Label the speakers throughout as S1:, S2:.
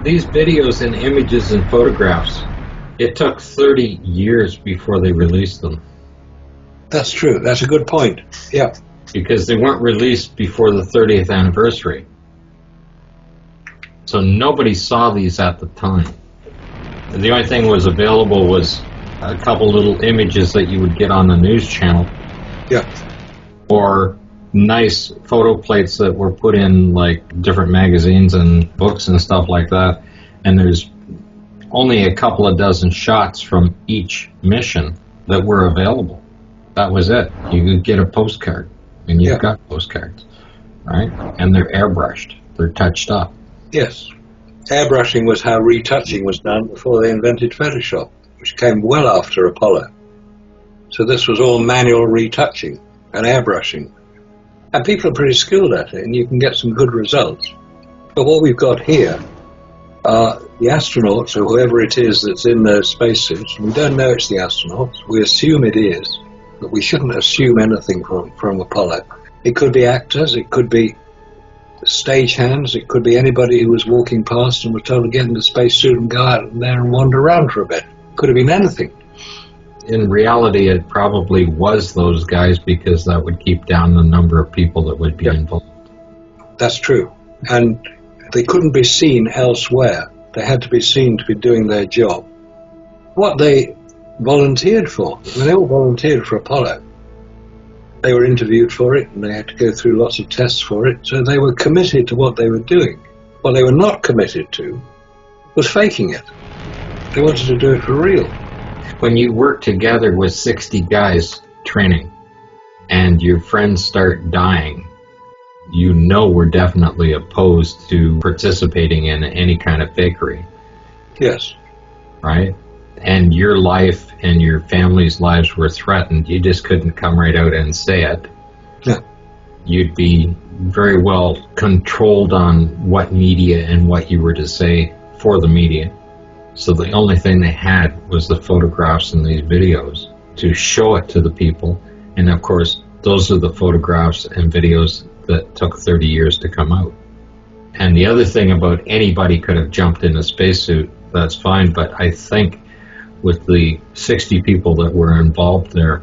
S1: These videos and images and photographs, it took 30 years before they released them.
S2: That's true. That's a good point. Yeah.
S1: Because they weren't released before the 30th anniversary. So nobody saw these at the time. The only thing was available was a couple little images that you would get on the news channel.
S2: Yeah.
S1: Or nice photo plates that were put in like different magazines and books and stuff like that. And there's only a couple of dozen shots from each mission that were available. That was it. You could get a postcard, and you've got postcards, right? And they're airbrushed. They're touched up.
S2: Yes. Airbrushing was how retouching was done before they invented Photoshop, which came well after Apollo. So this was all manual retouching and airbrushing. And people are pretty skilled at it, and you can get some good results. But what we've got here are the astronauts, or whoever it is that's in those spacesuits. We don't know it's the astronauts. We assume it is, but we shouldn't assume anything from Apollo. It could be actors, it could be stagehands, it could be anybody who was walking past and was told to get in the spacesuit and go out there and wander around for a bit. Could have been anything.
S1: In reality, it probably was those guys, because that would keep down the number of people that would be involved. That's
S2: true. And they couldn't be seen elsewhere. They had to be seen to be doing their job. What they volunteered for, they all volunteered for Apollo. They were interviewed for it, and they had to go through lots of tests for it, so they were committed to what they were doing. What they were not committed to was faking it. They wanted to do it for real.
S1: When you work together with 60 guys training, and your friends start dying, you know we're definitely opposed to participating in any kind of fakery.
S2: Yes.
S1: Right? And your life and your family's lives were threatened. You just couldn't come right out and say it.
S2: Yeah.
S1: You'd be very well controlled on what media and what you were to say for the media. So the only thing they had was the photographs and these videos to show it to the people. And of course, those are the photographs and videos that took 30 years to come out. And the other thing about anybody could have jumped in a spacesuit, that's fine, but I think with the 60 people that were involved there,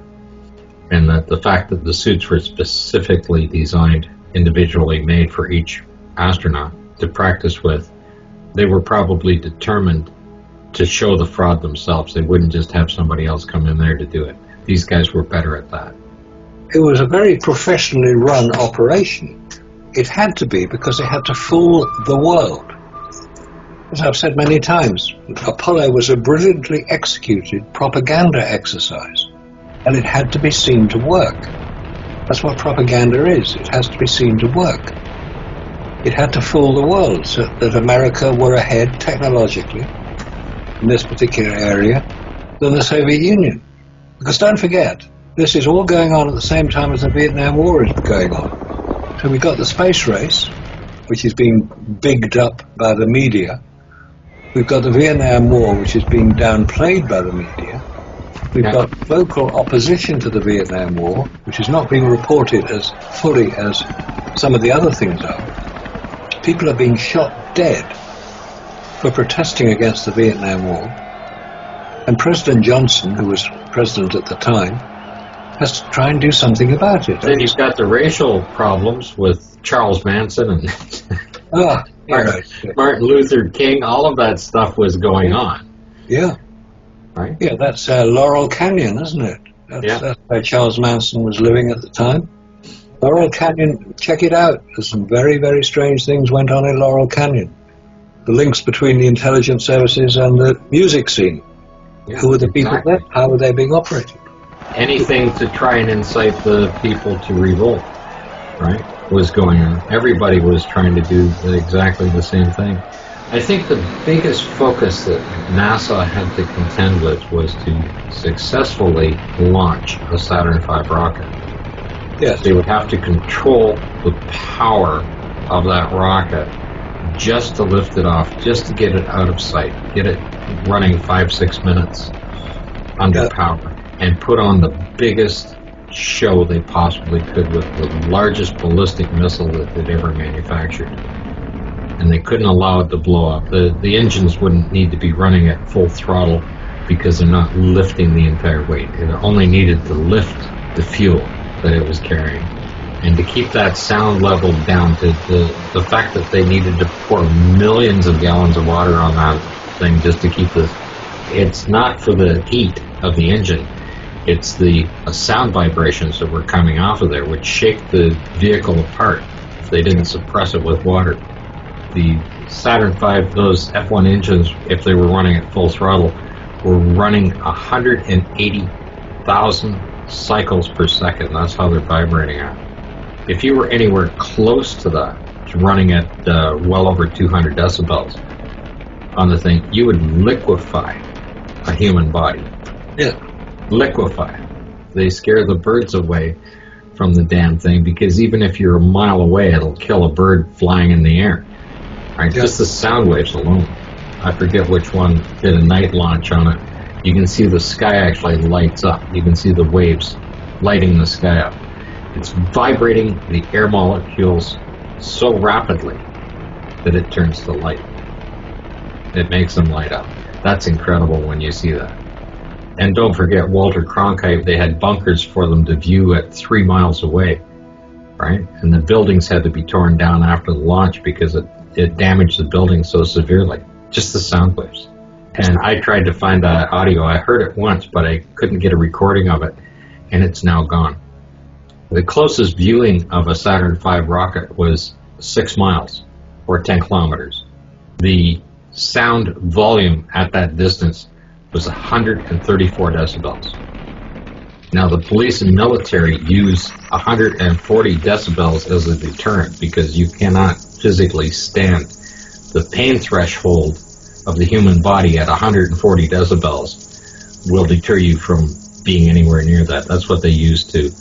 S1: and that the fact that the suits were specifically designed, individually made for each astronaut to practice with, they were probably determined to show the fraud themselves. They wouldn't just have somebody else come in there to do it. These guys were better at that.
S2: It was a very professionally run operation. It had to be, because it had to fool the world. As I've said many times, Apollo was a brilliantly executed propaganda exercise, and it had to be seen to work. That's what propaganda is. It has to be seen to work. It had to fool the world so that America were ahead technologically in this particular area than the Soviet Union. Because don't forget, this is all going on at the same time as the Vietnam War is going on. So we've got the space race, which is being bigged up by the media. We've got the Vietnam War, which is being downplayed by the media. We've got vocal opposition to the Vietnam War, which is not being reported as fully as some of the other things are. People are being shot dead for protesting against the Vietnam War. And President Johnson, who was president at the time, has to try and do something about it.
S1: Then you've got the racial problems with Charles Manson and Martin Luther King. All of that stuff was going on.
S2: Yeah.
S1: Right?
S2: Yeah, that's Laurel Canyon, isn't it? That's where Charles Manson was living at the time. Laurel Canyon, check it out. There's some very, very strange things went on in Laurel Canyon. The links between the intelligence services and the music scene. Yeah, who were the people there? How were they being operated?
S1: Anything to try and incite the people to revolt, right, was going on. Everybody was trying to do exactly the same thing. I think the biggest focus that NASA had to contend with was to successfully launch a Saturn V rocket.
S2: Yes.
S1: They would have to control the power of that rocket just to lift it off, just to get it out of sight, get it running 5-6 minutes under power, and put on the biggest show they possibly could with the largest ballistic missile that they'd ever manufactured. and they couldn't allow it to blow up. The engines wouldn't need to be running at full throttle because they're not lifting the entire weight. It only needed to lift the fuel that it was carrying. And to keep that sound level down, to the fact that they needed to pour millions of gallons of water on that thing just to keep this, it's not for the heat of the engine. It's the sound vibrations that were coming off of there which shake the vehicle apart if they didn't suppress it with water. The Saturn V, those F1 engines, if they were running at full throttle, were running 180,000 cycles per second. That's how they're vibrating at. If you were anywhere close to that, running at well over 200 decibels on the thing, you would liquefy a human body.
S2: Yeah.
S1: Liquefy. They scare the birds away from the damn thing, because even if you're a mile away, it'll kill a bird flying in the air. Right? Yeah. Just the sound waves alone. I forget which one did a night launch on it. You can see the sky actually lights up. You can see the waves lighting the sky up. It's vibrating the air molecules so rapidly that it turns to light. It makes them light up. That's incredible when you see that. And don't forget, Walter Cronkite, they had bunkers for them to view at 3 miles away, right? And the buildings had to be torn down after the launch because it damaged the building so severely. Just the sound waves. And I tried to find that audio. I heard it once, but I couldn't get a recording of it, and it's now gone. The closest viewing of a Saturn V rocket was 6 miles, or 10 kilometers. The sound volume at that distance was 134 decibels. Now, the police and military use 140 decibels as a deterrent because you cannot physically stand the pain threshold of the human body at 140 decibels will deter you from being anywhere near that. That's what they use to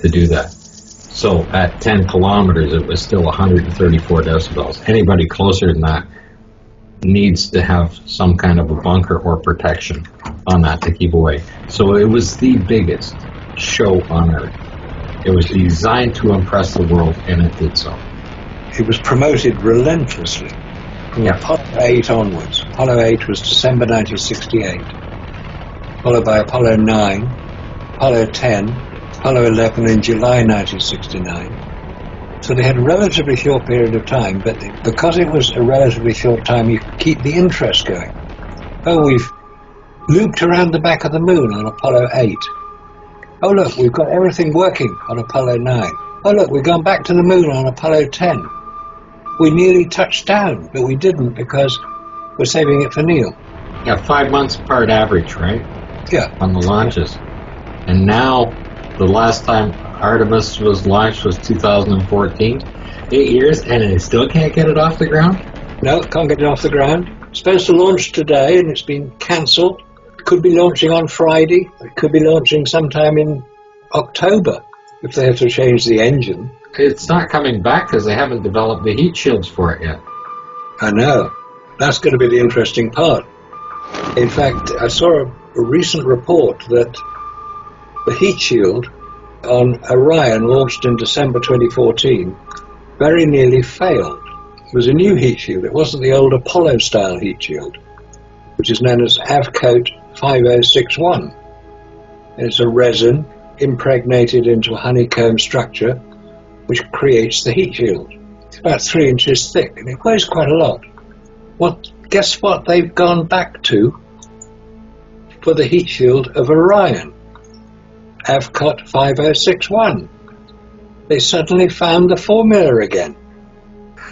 S1: do that. So at 10 kilometers, it was still 134 decibels. Anybody closer than that needs to have some kind of a bunker or protection on that to keep away. So it was the biggest show on Earth. It was designed to impress the world, and it did so.
S2: It was promoted relentlessly from Apollo 8 onwards. Apollo 8 was December 1968, followed by Apollo 9, Apollo 10, Apollo 11 in July 1969. So they had a relatively short period of time, but because it was a relatively short time, you could keep the interest going. Oh, we've looped around the back of the moon on Apollo 8. Oh, look, we've got everything working on Apollo 9. Oh, look, we've gone back to the moon on Apollo 10. We nearly touched down, but we didn't because we're saving it for Neil.
S1: Yeah, 5 months apart average, right?
S2: Yeah.
S1: On the launches. And now, the last time Artemis was launched was 2014. 8 years, and they still can't get it off the ground?
S2: No, can't get it off the ground. It's supposed to launch today, and it's been cancelled. It could be launching on Friday. It could be launching sometime in October if they have to change the engine.
S1: It's not coming back because they haven't developed the heat shields for it yet.
S2: I know. That's going to be the interesting part. In fact, I saw a recent report that the heat shield on Orion, launched in December 2014, very nearly failed. It was a new heat shield. It wasn't the old Apollo-style heat shield, which is known as Avcoat 5061. It's a resin impregnated into a honeycomb structure which creates the heat shield. It's about 3 inches thick, and it weighs quite a lot. Well, guess what they've gone back to for the heat shield of Orion? Avcoat 5061. They suddenly found the formula again.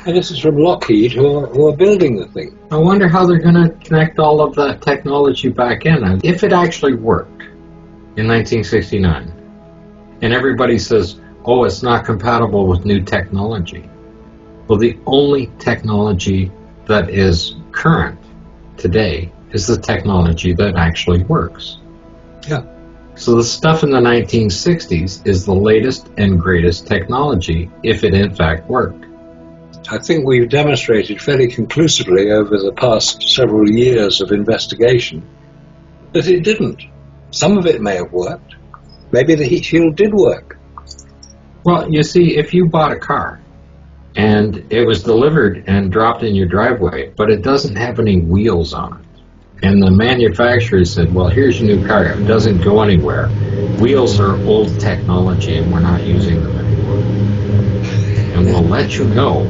S2: And this is from Lockheed, who are building the thing.
S1: I wonder how they're going to connect all of that technology back in. If it actually worked in 1969, and everybody says, oh, it's not compatible with new technology. Well, the only technology that is current today is the technology that actually works.
S2: Yeah.
S1: So the stuff in the 1960s is the latest and greatest technology, if it in fact worked.
S2: I think we've demonstrated fairly conclusively over the past several years of investigation that it didn't. Some of it may have worked. Maybe the heat shield did work.
S1: Well, you see, if you bought a car and it was delivered and dropped in your driveway, but it doesn't have any wheels on it. And the manufacturer said, well, here's your new car. It doesn't go anywhere. Wheels are old technology, and we're not using them anymore. And we'll let you know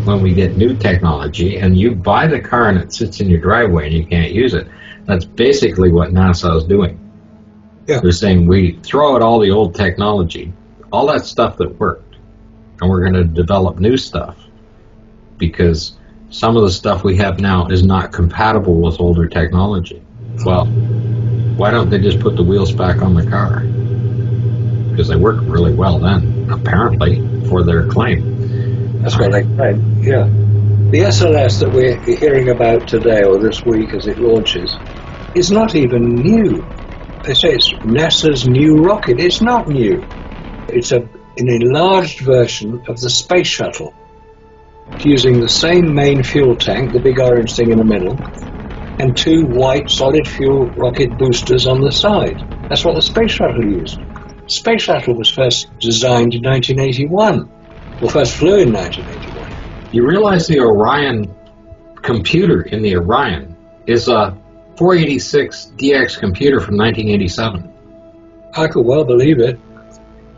S1: when we get new technology, and you buy the car and it sits in your driveway and you can't use it. That's basically what NASA is doing.
S2: Yeah.
S1: They're saying we throw out all the old technology, all that stuff that worked, and we're going to develop new stuff because some of the stuff we have now is not compatible with older technology. Well, why don't they just put the wheels back on the car? Because they work really well then, apparently, for their claim.
S2: That's what they claim, yeah. The SLS that we're hearing about today or this week as it launches is not even new. They say it's NASA's new rocket. It's not new. It's an enlarged version of the space shuttle, using the same main fuel tank, the big orange thing in the middle, and two white solid fuel rocket boosters on the side. That's what the space shuttle used. The space shuttle was first designed in 1981, or first flew in 1981.
S1: You realize the Orion computer in the Orion is a 486 DX computer from 1987.
S2: I could well believe it.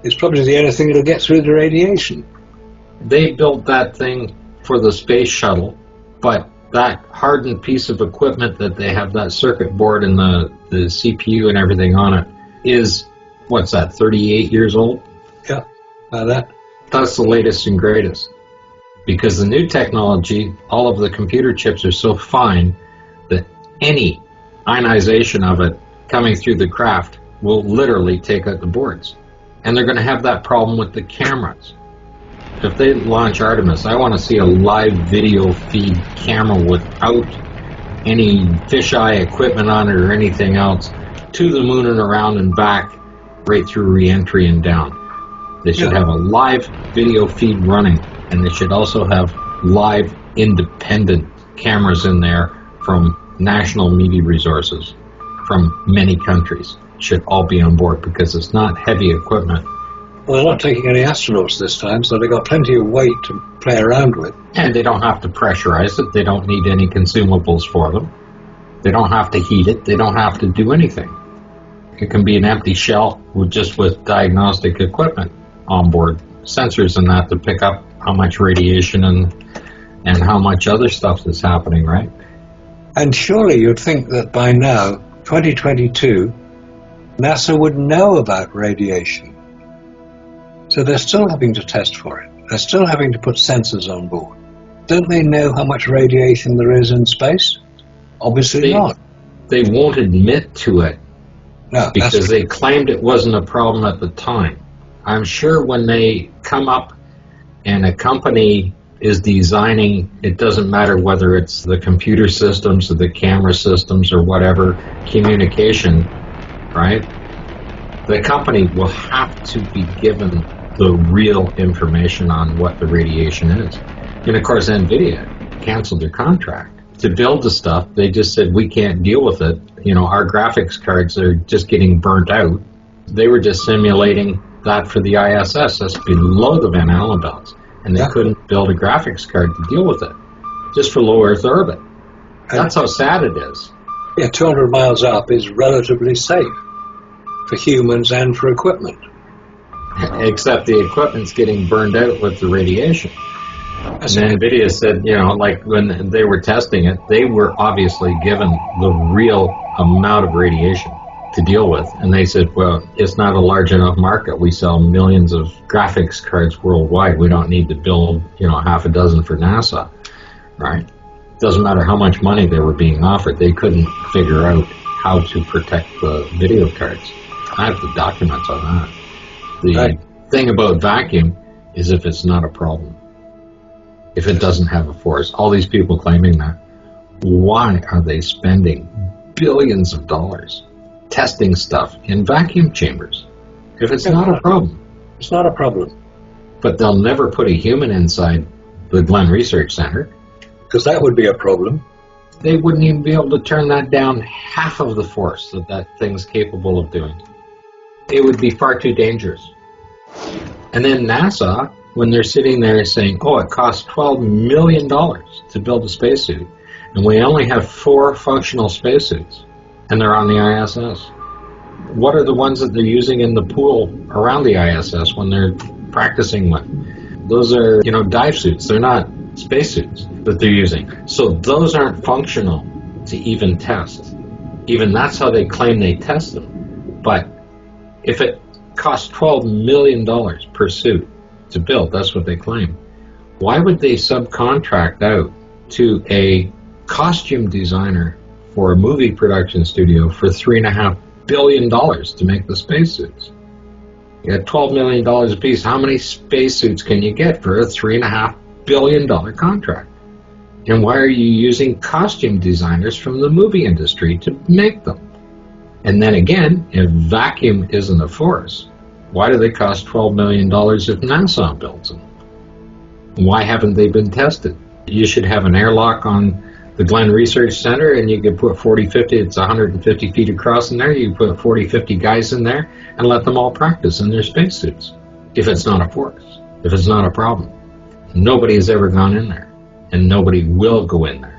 S2: It's probably the only thing that'll get through the radiation.
S1: They built that thing for the space shuttle, but that hardened piece of equipment that they have, that circuit board and the CPU and everything on it, is, what's that, 38 years old?
S2: Yeah, by that.
S1: That's the latest and greatest. Because the new technology, all of the computer chips are so fine that any ionization of it coming through the craft will literally take out the boards. And they're going to have that problem with the cameras. If they launch Artemis, I want to see a live video feed camera without any fisheye equipment on it or anything else to the moon and around and back, right through re-entry and down. They should have a live video feed running, and they should also have live independent cameras in there from national media resources from many countries. Should all be on board because it's not heavy equipment.
S2: Well, they're not taking any astronauts this time, so they've got plenty of weight to play around with.
S1: And they don't have to pressurize it. They don't need any consumables for them. They don't have to heat it. They don't have to do anything. It can be an empty shell with diagnostic equipment on board, sensors and that to pick up how much radiation and how much other stuff is happening, right?
S2: And surely you'd think that by now, 2022, NASA would know about radiation. So they're still having to test for it. They're still having to put sensors on board. Don't they know how much radiation there is in space? Obviously not.
S1: They won't admit to it.
S2: No,
S1: because they claimed it wasn't a problem at the time. I'm sure when they come up and a company is designing, it doesn't matter whether it's the computer systems or the camera systems or whatever, communication, right? The company will have to be given the real information on what the radiation is. And of course, NVIDIA canceled their contract. To build the stuff, they just said, we can't deal with it. You know, our graphics cards are just getting burnt out. They were just simulating that for the ISS. That's below the Van Allen belts. And they couldn't build a graphics card to deal with it, just for low Earth orbit. That's how sad it is.
S2: Yeah, 200 miles up is relatively safe for humans and for equipment.
S1: Except the equipment's getting burned out with the radiation. And NVIDIA said, you know, like when they were testing it, they were obviously given the real amount of radiation to deal with. And they said, well, it's not a large enough market. We sell millions of graphics cards worldwide. We don't need to build, you know, half a dozen for NASA, right? Doesn't matter how much money they were being offered. They couldn't figure out how to protect the video cards. I have the documents on that. The thing about vacuum is if it's not a problem. If it doesn't have a force. All these people claiming that. Why are they spending billions of dollars testing stuff in vacuum chambers if it's not a problem?
S2: It's not a problem.
S1: But they'll never put a human inside the Glenn Research Center.
S2: Because that would be a problem.
S1: They wouldn't even be able to turn that down half of the force that that thing's capable of doing. It would be far too dangerous. And then NASA when they're sitting there saying, oh, it costs $12 million to build a spacesuit, and we only have 4 functional spacesuits, and they're on the ISS. What are the ones that they're using in the pool around the ISS when they're practicing with? Those are, dive suits. They're not spacesuits that they're using. So those aren't functional to even test. Even that's how they claim they test them. But if it costs $12 million per suit to build, that's what they claim, why would they subcontract out to a costume designer for a movie production studio for $3.5 billion to make the spacesuits? You got $12 million a piece. How many spacesuits can you get for a $3.5 billion contract? And why are you using costume designers from the movie industry to make them? And then again, if vacuum isn't a force, why do they cost $12 million if NASA builds them? Why haven't they been tested? You should have an airlock on the Glenn Research Center, and you could put 40, 50, it's 150 feet across in there, you put 40, 50 guys in there and let them all practice in their spacesuits. If it's not a force, if it's not a problem. Nobody has ever gone in there, and nobody will go in there.